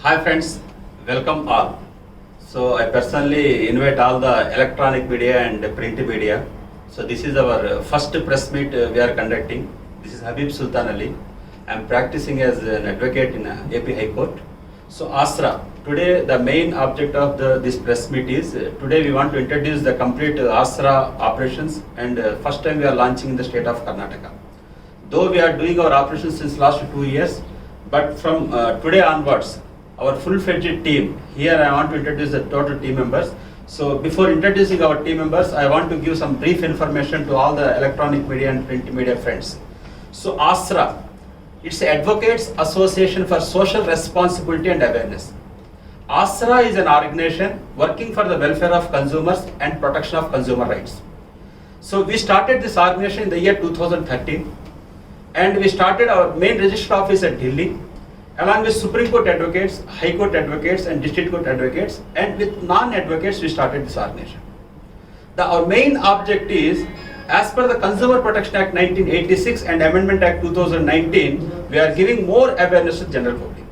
Hi friends, welcome all. So I personally invite all the electronic media and print media. So this is our first press meet we are conducting. This is Habib Sultan Ali. I am practicing as an advocate in AP High Court. So ASRA, today the main object of this press meet is, today we want to introduce the complete ASRA operations, and first time we are launching in the state of Karnataka. Though we are doing our operations since last 2 years, but from today onwards, our full-fledged team, here I want to introduce the total team members. So before introducing our team members, I want to give some brief information to all the electronic media and print media friends. So ASRA, it's Advocates Association for Social Responsibility and Awareness. ASRA is an organization working for the welfare of consumers and protection of consumer rights. So we started this organization in the year 2013, and we started our main register office at Delhi, along with Supreme Court advocates, High Court advocates and District Court advocates, and with non-advocates we started this organization. Our main object is, as per the Consumer Protection Act 1986 and Amendment Act 2019, we are giving more awareness to the general public.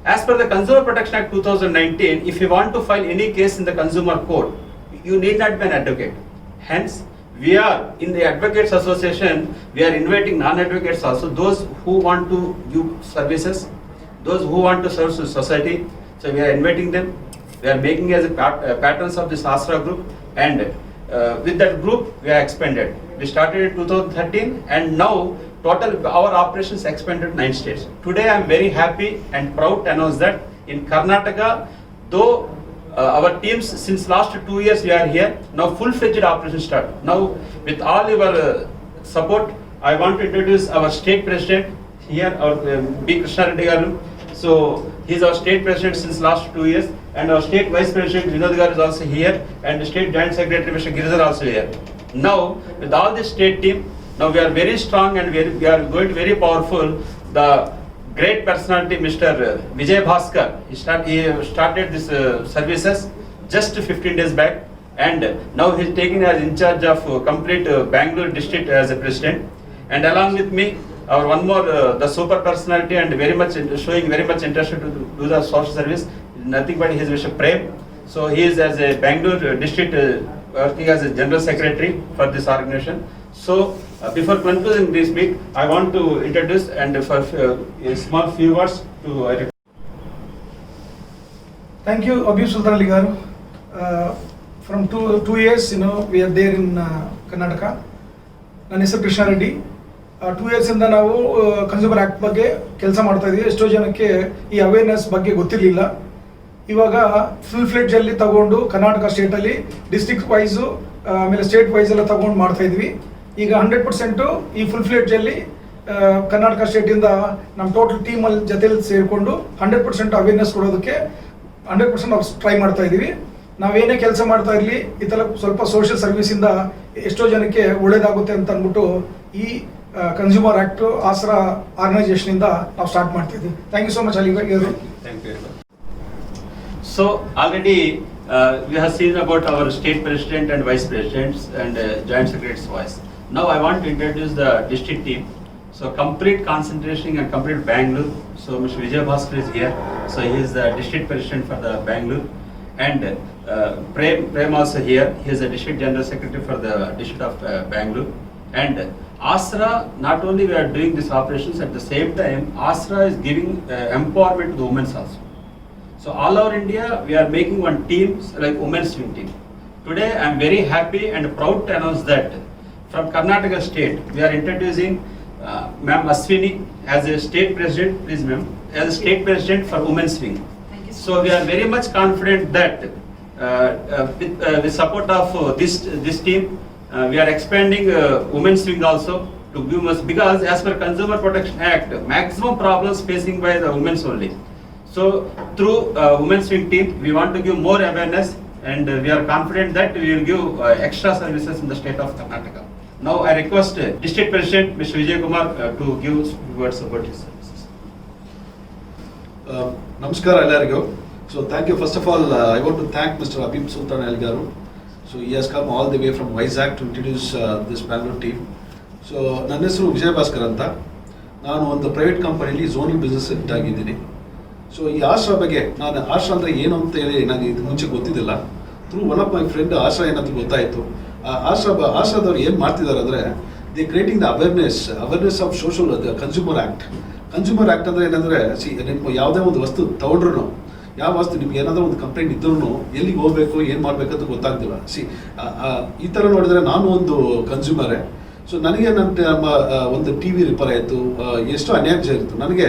As per the Consumer Protection Act 2019, if you want to file any case in the Consumer Court, you need not be an advocate. Hence, we are in the Advocates Association, we are inviting non-advocates also, those who want to give services, those who want to serve society. So we are inviting them. We are making as a patrons of this ASRA group, and with that group we are expanded. We started in 2013, and now total our operations expanded 9 states. Today I am very happy and proud to announce that in Karnataka, though our teams since last 2 years we are here, now full-fledged operations start. Now with all your support, I want to introduce our state president here, our B. Krishna Reddy Garu. So he is our state president since last 2 years, and our state vice president Vinod Garu is also here, and the state joint secretary Mr. Giridhar also here. Now with all this state team, now we are very strong and we are going to very powerful. The great personality Mr. Vijay Bhaskar, he started this services just 15 days back, and now he is taking as in charge of complete Bangalore district as a president. And along with me, our one more the super personality and very much showing very much interest to do the social service, nothing but he is Mr. Prem. So he is as a Bangalore district working as a general secretary for this organization. So before concluding this meet, I want to introduce and for a small few words to. Thank you, Habib Sultan Ali Garu. From two years, we are there in Karnataka. ನನ್ನ ಹೆಸರು Krishna Reddy. 2 years ಇಂದ ನಾವು consumer act ಬಗ್ಗೆ ಕೆಲಸ ಮಾಡ್ತಾ ಇದ್ದೀವಿ. ಎಷ್ಟೋ ಜನಕ್ಕೆ ಈ ಅವೇರ್ನೆಸ್ ಬಗ್ಗೆ ಗೊತ್ತಿರಲಿಲ್ಲ. ಇವಾಗ ಫುಲ್ ಫ್ಲೆಡ್ಜ್ ಅಲ್ಲಿ ತಗೊಂಡು ಕರ್ನಾಟಕ ಸ್ಟೇಟಲ್ಲಿ ಡಿಸ್ಟ್ರಿಕ್ಟ್ ವೈಸು ಆಮೇಲೆ ಸ್ಟೇಟ್ ವೈಸ್ ಎಲ್ಲ ತಗೊಂಡು ಮಾಡ್ತಾ ಇದ್ವಿ. ಈಗ 100% ಈ ಫುಲ್ ಫ್ಲೆಡ್ಜ್ ಅಲ್ಲಿ ಕರ್ನಾಟಕ ಸ್ಟೇಟಿಂದ ನಮ್ಮ ಟೋಟಲ್ ಟೀಮಲ್ಲಿ ಜೊತೆಲಿ ಸೇರಿಕೊಂಡು 100% ಅವೇರ್ನೆಸ್ ಕೊಡೋದಕ್ಕೆ 100% ನಾವು ಟ್ರೈ ಮಾಡ್ತಾ ಇದ್ದೀವಿ. ನಾವೇನೇ ಕೆಲಸ ಮಾಡ್ತಾ ಇರಲಿ ಈ ಥರ ಸ್ವಲ್ಪ ಸೋಷಿಯಲ್ ಸರ್ವಿಸಿಂದ ಎಷ್ಟೋ ಜನಕ್ಕೆ ಒಳ್ಳೇದಾಗುತ್ತೆ ಅಂತ ಅಂದ್ಬಿಟ್ಟು ಈ ಕನ್ಸ್ಯೂಮರ್ ಆಕ್ಟ್ ಆಸ್ರಾ ಆರ್ಗನೈಸೇಷನ್ ಇಂದ ನಾವು ಸ್ಟಾರ್ಟ್ ಮಾಡ್ತಿದ್ವಿ. Thank you so much Ali garu. Thank you. So already we have seen about our state president and vice presidents and joint secretaries voice. Now I want to introduce the district team. So complete concentration and complete Bangalore. So Mr. Vijay Bhaskar is here. So he is the district president for the Bangalore, and Prem also here. He is the district general secretary for the district of Bangalore. And ASRA, not only we are doing these operations, at the same time ASRA is giving empowerment to the women also. So all over India we are making one team like women's swing team. Today I am very happy and proud to announce that from Karnataka state we are introducing Ma'am Aswini as a state president, please ma'am, as a state president for women's swing. So we are very much confident that with support of this team, we are expanding women's swing also to give us, because as per Consumer Protection Act, maximum problems facing by the women only. So through women's swing team, we want to give more awareness, and we are confident that we will give extra services in the state of Karnataka. Now I request District President Mr. Vijay Kumar to give words about his services. Namaskar ಎಲ್ಲರಿಗೂ. So thank you. First of all, I want to thank Mr. Habib Sultan Ali Garu. So he has come all the way from Vizag to introduce this Bangalore team. So ನನ್ನ ಹೆಸರು ವಿಜಯ್ ಭಾಸ್ಕರ್ ಅಂತ. ನಾನು ಒಂದು private ಕಂಪನಿಯಲ್ಲಿ zoning business head ಆಗಿದ್ದೀನಿ. So ಈ ಆಶ್ರಾ ಬಗ್ಗೆ ನಾನು ಆಶ್ರಾ ಅಂದರೆ ಏನು ಅಂತ ಹೇಳಿ ನನಗೆ ಇದು ಮುಂಚೆ ಗೊತ್ತಿದ್ದಿಲ್ಲ. Through one of my friend Ashra ಏನಂತ ಗೊತ್ತಾಯಿತು. ಆಶ್ರಾದವ್ರು ಏನು ಮಾಡ್ತಿದ್ದಾರೆ ಅಂದರೆ the creating the awareness of social consumer act ಅಂದರೆ ಏನಂದರೆ ನಿಮ್ಮ ಯಾವುದೇ ಒಂದು ವಸ್ತು ತಗೊಂಡ್ರು, ಯಾವ ವಸ್ತು ನಿಮ್ಗೆ ಏನಾದರೂ ಒಂದು ಕಂಪ್ಲೇಂಟ್ ಇದ್ರೂ ಎಲ್ಲಿಗೆ ಹೋಗಬೇಕು ಏನು ಮಾಡಬೇಕಂತ ಗೊತ್ತಾಗ್ತಿಲ್ಲ. ಈ ಥರ ನೋಡಿದರೆ ನಾನು ಒಂದು ಕನ್ಸ್ಯೂಮರೇ. ಸೊ ನನಗೆ ನಮ್ಮ ಒಂದು ಟಿ ವಿ ರಿಪೇರ್ ಆಯಿತು, ಎಷ್ಟು ಅನ್ಯಾಯ ಇತ್ತು. ನನಗೆ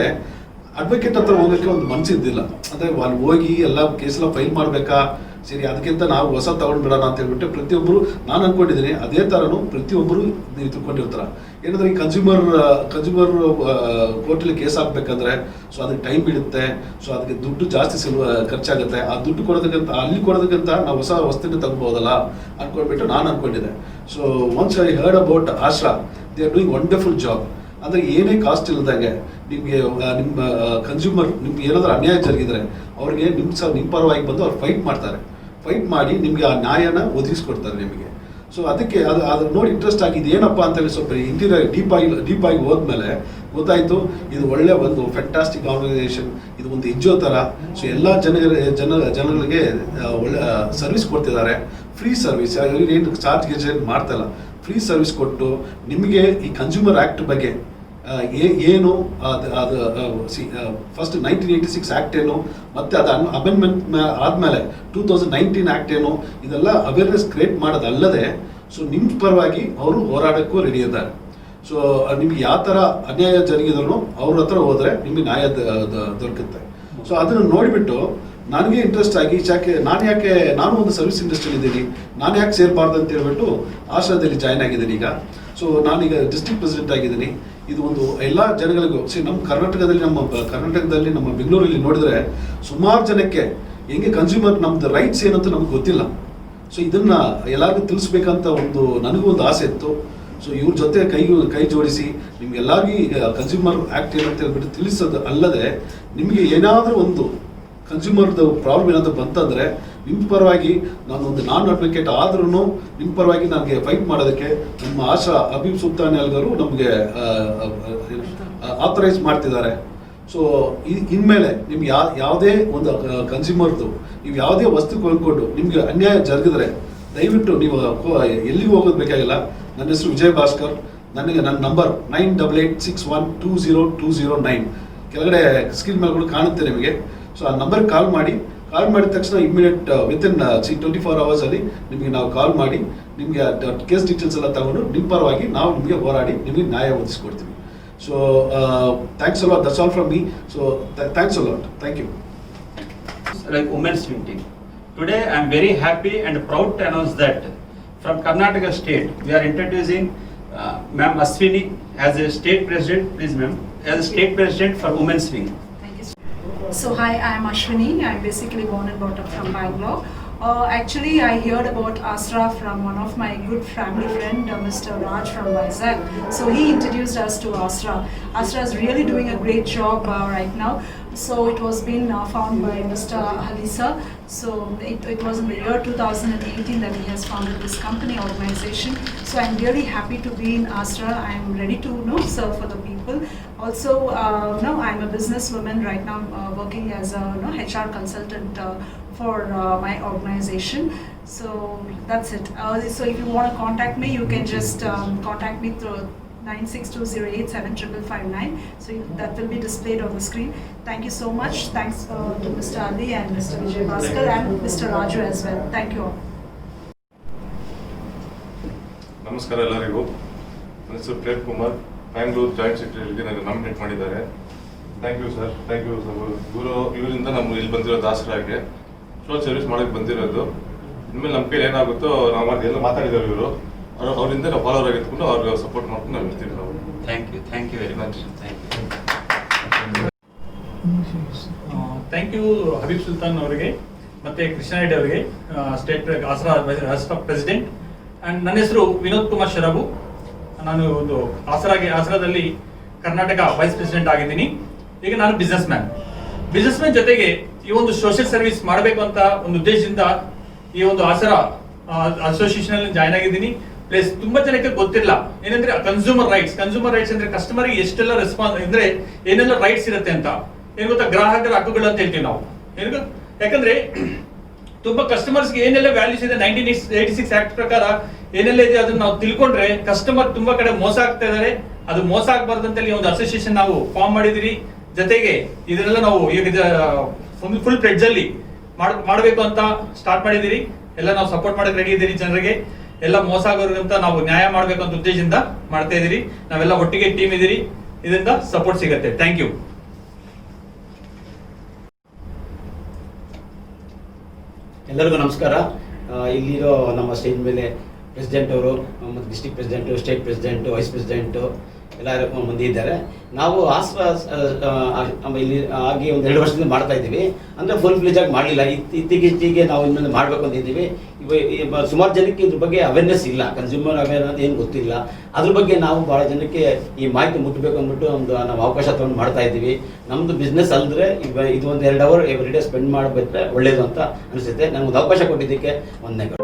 ಅಡ್ವೊಕೇಟ್ ಹತ್ರ ಹೋಗೋಕ್ಕೆ ಒಂದು ಮನಸ್ಸಿದ್ದಿಲ್ಲ. ಅಂದರೆ ಅಲ್ಲಿ ಹೋಗಿ ಎಲ್ಲ ಕೇಸೆಲ್ಲ ಫೈಲ್ ಮಾಡಬೇಕಾ, ಸರಿ ಅದಕ್ಕಿಂತ ನಾವು ಹೊಸ ತಗೊಂಡ್ಬಿಡೋಣ ಅಂತ ಹೇಳ್ಬಿಟ್ಟು ಪ್ರತಿಯೊಬ್ಬರು ನಾನು ಅಂದ್ಕೊಂಡಿದ್ದೀನಿ ಅದೇ ಥರನೂ ಪ್ರತಿಯೊಬ್ಬರು ನೀವು ತಿಳ್ಕೊಂಡಿರ್ತಾರೆ. ಏನಂದರೆ ಈ ಕನ್ಸ್ಯೂಮರ್ ಕೋರ್ಟಲ್ಲಿ ಕೇಸ್ ಹಾಕ್ಬೇಕಂದ್ರೆ ಸೊ ಅದಕ್ಕೆ ಟೈಮ್ ಬಿಡುತ್ತೆ, ಸೊ ಅದಕ್ಕೆ ದುಡ್ಡು ಜಾಸ್ತಿ ಖರ್ಚಾಗುತ್ತೆ. ಆ ದುಡ್ಡು ಕೊಡೋದಕ್ಕಿಂತ ನಾವು ಹೊಸ ವಸ್ತುನ ತಗೋಬೋದಲ್ಲ ಅಂದ್ಕೊಂಡ್ಬಿಟ್ಟು ನಾನು ಅಂದ್ಕೊಂಡಿದ್ದೆ. So once I heard about Ashra, they are doing wonderful job. ಅಂದರೆ ಏನೇ ಕಾಸ್ಟ್ ಇಲ್ಲದಂಗೆ ನಿಮಗೆ ನಿಮ್ಮ ಕನ್ಸ್ಯೂಮರ್ ನಿಮ್ಗೆ ಏನಾದರೂ ಅನ್ಯಾಯ ಜರುಗಿದರೆ ಅವ್ರಿಗೆ ನಿಮ್ಮ ಪರವಾಗಿ ಬಂದು ಅವ್ರು ಫೈಟ್ ಮಾಡಿ ನಿಮಗೆ ಆ ನ್ಯಾಯನ ಒದಗಿಸ್ಕೊಡ್ತಾರೆ ನಿಮಗೆ. ಸೊ ಅದಕ್ಕೆ ಅದು ನೋಡಿ ಇಂಟ್ರೆಸ್ಟ್ ಆಗಿದೆ ಏನಪ್ಪ ಅಂತೇಳಿ ಸ್ವಲ್ಪ ಇಂಟೀರಿಯರ್ ಡೀಪ್ ಆಗಿ ಹೋದ್ಮೇಲೆ ಗೊತ್ತಾಯಿತು ಇದು ಒಳ್ಳೆ ಒಂದು ಫ್ಯಾಂಟಾಸ್ಟಿಕ್ ಆರ್ಗನೈಸೇಷನ್, ಇದು ಒಂದು ಎನ್ಜಿಒ ಥರ. ಸೊ ಎಲ್ಲ ಜನಗಳಿಗೆ ಒಳ್ಳೆ ಸರ್ವಿಸ್ ಕೊಡ್ತಿದ್ದಾರೆ, ಫ್ರೀ ಸರ್ವಿಸ್, ಏನು ಚಾರ್ಜ್ ಮಾಡ್ತಾಯಿಲ್ಲ, ಫ್ರೀ ಸರ್ವಿಸ್ ಕೊಟ್ಟು ನಿಮಗೆ ಈ ಕನ್ಸ್ಯೂಮರ್ ಆ್ಯಕ್ಟ್ ಬಗ್ಗೆ ಏನು ಅದು ಫಸ್ಟ್ 1986 ಆ್ಯಕ್ಟ್ ಏನು ಮತ್ತು ಅದು ಅಮೆಂಡ್ಮೆಂಟ್ ಆದಮೇಲೆ 2019 ಆ್ಯಕ್ಟ್ ಏನು, ಇದೆಲ್ಲ ಅವೇರ್ನೆಸ್ ಕ್ರಿಯೇಟ್ ಮಾಡೋದಲ್ಲದೆ ಸೊ ನಿಮ್ಮ ಪರವಾಗಿ ಅವರು ಹೋರಾಡೋಕ್ಕೂ ರೆಡಿ ಇದ್ದಾರೆ. ಸೊ ನಿಮ್ಗೆ ಯಾವ ಥರ ಅನ್ಯಾಯ ಜರುಗಿದ್ರು ಅವ್ರ ಹತ್ರ ಹೋದರೆ ನಿಮಗೆ ನ್ಯಾಯ ದೊರಕುತ್ತೆ. ಸೊ ಅದನ್ನು ನೋಡಿಬಿಟ್ಟು ನನಗೆ ಇಂಟ್ರೆಸ್ಟ್ ಆಗಿ ನಾನು ಒಂದು ಸರ್ವಿಸ್ ಇಂಡಸ್ಟ್ರಿಯಲ್ಲಿ ಇದ್ದೀನಿ, ನಾನು ಯಾಕೆ ಸೇರಬಾರ್ದು ಅಂತ ಹೇಳ್ಬಿಟ್ಟು ಆಶ್ರಾದಲ್ಲಿ ಜಾಯ್ನ್ ಆಗಿದ್ದೀನಿ ಈಗ. ಸೊ ನಾನೀಗ ಡಿಸ್ಟ್ರಿಕ್ಟ್ ಪ್ರೆಸಿಡೆಂಟ್ ಆಗಿದ್ದೀನಿ. ಇದು ಒಂದು ಎಲ್ಲ ಜನಗಳಿಗೂ ನಮ್ಮ ಕರ್ನಾಟಕದಲ್ಲಿ ನಮ್ಮ ಬೆಂಗಳೂರಲ್ಲಿ ನೋಡಿದ್ರೆ ಸುಮಾರು ಜನಕ್ಕೆ ಹೆಂಗೆ ಕನ್ಸ್ಯೂಮರ್ ನಮ್ದು ರೈಟ್ಸ್ ಏನಂತ ನಮ್ಗೆ ಗೊತ್ತಿಲ್ಲ. ಸೊ ಇದನ್ನು ಎಲ್ಲರಿಗೂ ತಿಳಿಸ್ಬೇಕಂತ ನನಗೂ ಒಂದು ಆಸೆ ಇತ್ತು. ಸೊ ಇವ್ರ ಜೊತೆ ಕೈ ಜೋಡಿಸಿ ನಿಮ್ಗೆಲ್ಲರಿಗೂ ಕನ್ಸ್ಯೂಮರ್ ಆ್ಯಕ್ಟ್ ಏನಂತ ಹೇಳ್ಬಿಟ್ಟು ತಿಳಿಸೋದು ಅಲ್ಲದೆ ನಿಮಗೆ ಏನಾದರೂ ಒಂದು ಕನ್ಸ್ಯೂಮರ್ದು ಪ್ರಾಬ್ಲಮ್ ಏನಾದರೂ ಬಂತಂದರೆ ನಿಮ್ಮ ಪರವಾಗಿ ನಾನ್ ಅಡ್ವೊಕೇಟ್ ಆದ್ರೂ ನಿಮ್ಮ ಪರವಾಗಿ ನನಗೆ ಫೈಟ್ ಮಾಡೋದಕ್ಕೆ ನಮ್ಮ ಆಶ್ರಾ ಹಬೀಬ್ ಸುಲ್ತಾನ್ ಅವರು ನಮಗೆ ಆಥರೈಸ್ ಮಾಡ್ತಿದ್ದಾರೆ. ಸೊ ಇನ್ಮೇಲೆ ನಿಮ್ಗೆ ಯಾವುದೇ ಒಂದು ಕನ್ಸ್ಯೂಮರ್ದು ನೀವು ಯಾವುದೇ ವಸ್ತು ಕೊಂಡ್ಕೊಂಡು ನಿಮಗೆ ಅನ್ಯಾಯ ಜರುಗಿದ್ರೆ ದಯವಿಟ್ಟು ನೀವು ಎಲ್ಲಿಗೂ ಹೋಗೋದು ಬೇಕಾಗಿಲ್ಲ. ನನ್ನ ಹೆಸರು ವಿಜಯ್ ಭಾಸ್ಕರ್. ನನ್ನ ನಂಬರ್ 9886120209 ಕೆಳಗಡೆ ಸ್ಕ್ರೀನ್ ಮೇಲೆ ಕೂಡ ಕಾಣುತ್ತೆ ನಿಮಗೆ. ಸೊ ಆ ನಂಬರ್ಗೆ ಕಾಲ್ ಮಾಡಿದ ತಕ್ಷಣ ಇಮಿಡಿಯೇಟ್ ವಿತಿನ್ 24 ಅವರ್ಸಲ್ಲಿ ನಿಮಗೆ ನಾವು ಕಾಲ್ ಮಾಡಿ ನಿಮಗೆ ಕೇಸ್ ಡೀಟೇಲ್ಸ್ ಎಲ್ಲ ತಗೊಂಡು ನಿಮ್ಮ ಪರವಾಗಿ ನಾವು ನಿಮಗೆ ಹೋರಾಡಿ ನಿಮಗೆ ನ್ಯಾಯ ಒದಗಿಸ್ಕೊಡ್ತೀವಿ. So thanks a lot. That's all from me. So thanks a lot. Thank you. Like women's swim team. Today I am very happy and proud to announce that from Karnataka state we are introducing Ma'am Ashwini as a state president. Please ma'am, as a state president for women's wing. So hi, I am Ashwini. I am basically born and brought up from Bangalore. Actually, I heard about Asra from one of my good family friend, Mr. Raj from Vizag. So he introduced us to Asra. Asra is really doing a great job right now. So it was been found by Mr. Halisa. So it was in the year 2018 that he has founded this company organization. So I'm really happy to be in Asra. I'm ready to serve for the people. Also, I'm a businesswoman right now, working as a HR consultant for my organization. So that's it. So if you want to contact me, you can just contact me through 9620875559. So that will be displayed on the screen. Thank you so much. Thanks to Mr. Ali and Mr. Vijay Bhaskar and Mr. Raju as well. Thank you all. ನಮಸ್ಕಾರ ಎಲ್ಲರಿಗೂ. ನನ್ನ ಹೆಸರು Prem Kumar. Bangalore joint ಸೆಕ್ರೆಟರಿಗೆ ನನಗೆ nominate ಮಾಡಿದ್ದಾರೆ. Thank you sir. ಇವರಿಂದ ನಮ್ಮ ಇಲ್ಲಿ ಬಂದಿರೋದು ಆಶ್ರಾಗೆ ಸೋಷಲ್ ಸರ್ವಿಸ್ ಮಾಡೋಕ್ಕೆ ಬಂದಿರೋದು. ಇನ್ಮೇಲೆ ನಮ್ಮ ಕೈಲಿ ಏನಾಗುತ್ತೋ ನಾವು ಎಲ್ಲ ಮಾತಾಡಿದ್ದಾರೆ ಇವರು. ಅವರಿಂದ ನಾವು ಫಾಲೋವರ್ ಆಗಿದ್ಕೊಂಡು ಅವ್ರಿಗೆ ಸಪೋರ್ಟ್ ಮಾಡ್ಕೊಂಡು ನಾವು ಇರ್ತೀವಿ ನಾವು. Thank you very much. Thank you Habib Sultan ಅವರಿಗೆ ಮತ್ತು ಕೃಷ್ಣ ರೆಡ್ಡಿ ಅವರಿಗೆ, ಸ್ಟೇಟ್ ಆಸ್ರಾ ಪ್ರೆಸಿಡೆಂಟ್. ಆ್ಯಂಡ್ ನನ್ನ ಹೆಸರು ವಿನೋದ್ ಕುಮಾರ್ ಶರಬು. ನಾನು ಒಂದು ಆಸ್ರಾದಲ್ಲಿ ಕರ್ನಾಟಕ ವೈಸ್ ಪ್ರೆಸಿಡೆಂಟ್ ಆಗಿದ್ದೀನಿ. ಈಗ ನಾನು ಬಿಸ್ನೆಸ್ ಮ್ಯಾನ್ ಜೊತೆಗೆ ಈ ಒಂದು ಸೋಷಿಯಲ್ ಸರ್ವಿಸ್ ಮಾಡಬೇಕು ಅಂತ ಒಂದು ಉದ್ದೇಶದಿಂದ ಈ ಒಂದು ಆಸರಾ ಅಸೋಸಿಯೇಷನ್ ಅಲ್ಲಿ ಜಾಯ್ನ್ ಆಗಿದ್ದೀನಿ. ಪ್ಲಸ್ ತುಂಬಾ ಜನಕ್ಕೆ ಗೊತ್ತಿಲ್ಲ ಏನಂದ್ರೆ ಕನ್ಸ್ಯೂಮರ್ ರೈಟ್ಸ್ ಅಂದ್ರೆ ಕಸ್ಟಮರ್ಗೆ ಎಷ್ಟೆಲ್ಲ ರೆಸ್ಪಾನ್ಸ್ ಅಂದ್ರೆ ಏನೆಲ್ಲ ರೈಟ್ಸ್ ಇರುತ್ತೆ ಅಂತ. ಏನು ಗೊತ್ತಾ, ಗ್ರಾಹಕರ ಹಕ್ಕುಗಳು ಅಂತ ಹೇಳ್ತೀವಿ ನಾವು. ಯಾಕಂದ್ರೆ ತುಂಬಾ ಕಸ್ಟಮರ್ಸ್ಗೆ ಏನೆಲ್ಲ ವ್ಯಾಲ್ಯೂಸ್ ಇದೆ 1986 ಆಕ್ಟ್ ಪ್ರಕಾರ ಏನೆಲ್ಲ ಇದೆ ಅದನ್ನ ನಾವು ತಿಳ್ಕೊಂಡ್ರೆ ಕಸ್ಟಮರ್ ತುಂಬಾ ಕಡೆ ಮೋಸ ಆಗ್ತಾ ಇದಾರೆ. ಅದು ಮೋಸ ಆಗ್ಬಾರ್ದು ಅಂತ ಹೇಳಿ ಒಂದು ಅಸೋಸಿಯೇಷನ್ ನಾವು ಫಾರ್ಮ್ ಮಾಡಿದಿರಿ. ಜೊತೆಗೆ ಇದನ್ನೆಲ್ಲ ನಾವು ಈಗ ಫುಲ್ ಪ್ರೆಡ್ಜ್ ಅಲ್ಲಿ ಮಾಡಬೇಕು ಅಂತ ಸ್ಟಾರ್ಟ್ ಮಾಡಿದಿರಿ. ಎಲ್ಲ ನಾವು ಸಪೋರ್ಟ್ ಮಾಡಕ್ಕೆ ರೆಡಿ ಇದ್ದೀರಿ. ಜನರಿಗೆ ಎಲ್ಲ ಮೋಸ ಆಗೋರ್ಗಂತ ನಾವು ನ್ಯಾಯ ಮಾಡ್ಬೇಕು ಅಂತ ಉದ್ದೇಶದಿಂದ ಮಾಡ್ತಾ ಇದೀರಿ. ನಾವೆಲ್ಲ ಒಟ್ಟಿಗೆ ಟೀಮ್ ಇದೀರಿ, ಇದರಿಂದ ಸಪೋರ್ಟ್ ಸಿಗತ್ತೆ. Thank you. ಎಲ್ಲರಿಗೂ ನಮಸ್ಕಾರ. ಇಲ್ಲಿರೋ ನಮ್ಮ ಸ್ಟೇಜ್ ಮೇಲೆ ಪ್ರೆಸಿಡೆಂಟ್ ಅವರು ಮತ್ತು district president, state president, vice president ಎಲ್ಲರೂ ಮಂದಿ ಇದ್ದಾರೆ. ನಾವು ಇಲ್ಲಿ ಆಗಿ ಒಂದು 2 ವರ್ಷದಿಂದ ಮಾಡ್ತಾ ಇದ್ದೀವಿ. ಅಂದರೆ ಫುಲ್ ಫ್ಲೆಜ್ ಆಗಿ ಮಾಡಲಿಲ್ಲ. ಇತ್ತೀಚೆಗೆ ನಾವು ಇನ್ಮೇಲೆ ಮಾಡಬೇಕು ಅಂತಿದ್ದೀವಿ. ಸುಮಾರು ಜನಕ್ಕೆ ಇದ್ರ ಬಗ್ಗೆ ಅವೇರ್ನೆಸ್ ಇಲ್ಲ, ಕನ್ಸ್ಯೂಮರ್ ಅವೇರ್ನೆಸ್ ಏನು ಗೊತ್ತಿಲ್ಲ. ಅದ್ರ ಬಗ್ಗೆ ನಾವು ಭಾಳ ಜನಕ್ಕೆ ಈ ಮಾಹಿತಿ ಮುಟ್ಟಬೇಕು ಅಂದ್ಬಿಟ್ಟು ಒಂದು ನಾವು ಅವಕಾಶ ತೊಗೊಂಡು ಮಾಡ್ತಾ ಇದ್ದೀವಿ. ನಮ್ಮದು ಬಿಸ್ನೆಸ್ ಅಲ್ಲದ್ರೆ ಇದು ಒಂದು 2 ಅವರ್ ಎವ್ರಿ ಡೇ ಸ್ಪೆಂಡ್ ಮಾಡಬೇಕ್ರೆ ಒಳ್ಳೇದು ಅಂತ ಅನಿಸುತ್ತೆ. ನನಗೊಂದು ಅವಕಾಶ ಕೊಟ್ಟಿದ್ದಕ್ಕೆ ವಂದನೆಗಳು.